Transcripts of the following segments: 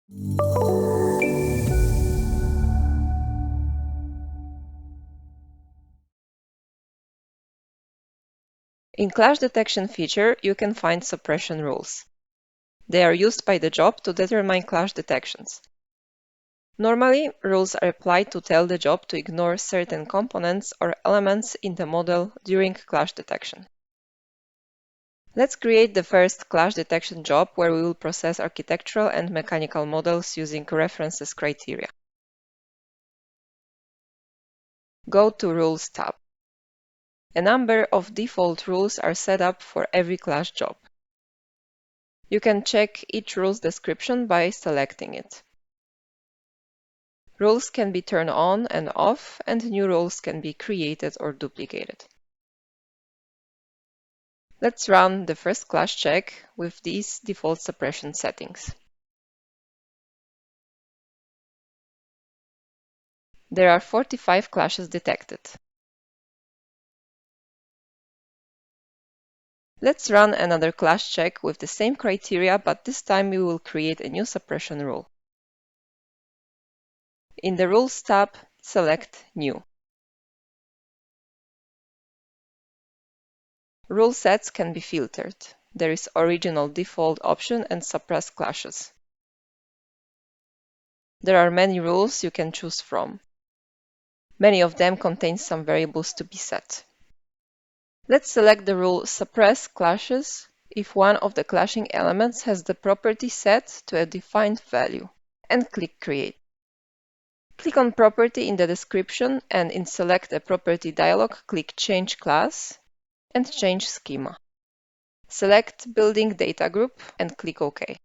In clash detection feature, you can find suppression rules. They are used by the job to determine clash detections. Normally, rules are applied to tell the job to ignore certain components or elements in the model during clash detection. Let's create the first clash detection job where we will process architectural and mechanical models using references criteria. Go to Rules tab. A number of default rules are set up for every clash job. You can check each rule's description by selecting it. Rules can be turned on and off, and new rules can be created or duplicated. Let's run the first clash check with these default suppression settings. There are 45 clashes detected. Let's run another clash check with the same criteria, but this time we will create a new suppression rule. In the Rules tab, select New. Rule sets can be filtered. There is Original Default option and Suppress Clashes. There are many rules you can choose from. Many of them contain some variables to be set. Let's select the rule Suppress Clashes if one of the clashing elements has the property set to a defined value, and click Create. Click on Property in the description, and in Select a Property dialog, click Change Class and Change Schema. Select Building Data Group and click OK.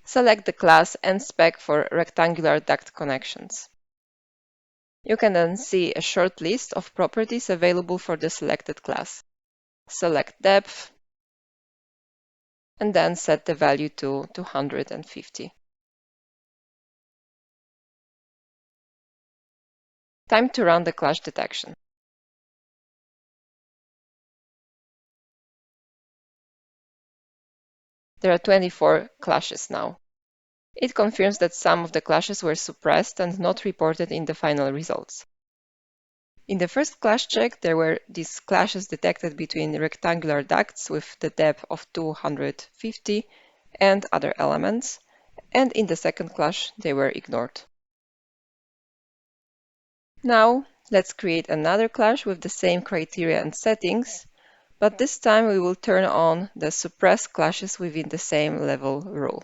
Select the class and spec for rectangular duct connections. You can then see a short list of properties available for the selected class. Select Depth and then set the value to 250. Time to run the clash detection. There are 24 clashes now. It confirms that some of the clashes were suppressed and not reported in the final results. In the first clash check, there were these clashes detected between rectangular ducts with the depth of 250 and other elements, and in the second clash, they were ignored. Now, let's create another clash with the same criteria and settings, but this time we will turn on the Suppress Clashes within the same level rule.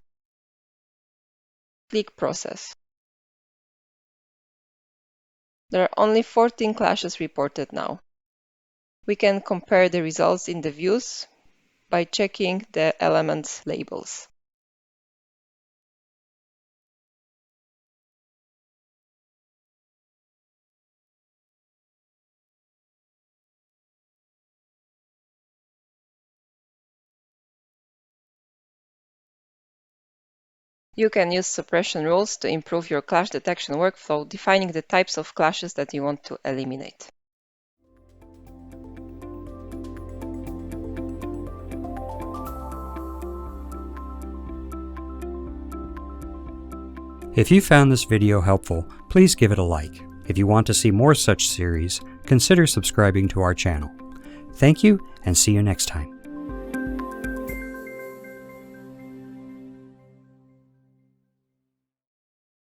Click Process. There are only 14 clashes reported now. We can compare the results in the views by checking the elements labels. You can use suppression rules to improve your clash detection workflow, defining the types of clashes that you want to eliminate. If you found this video helpful, please give it a like. If you want to see more such series, consider subscribing to our channel. Thank you, and see you next time.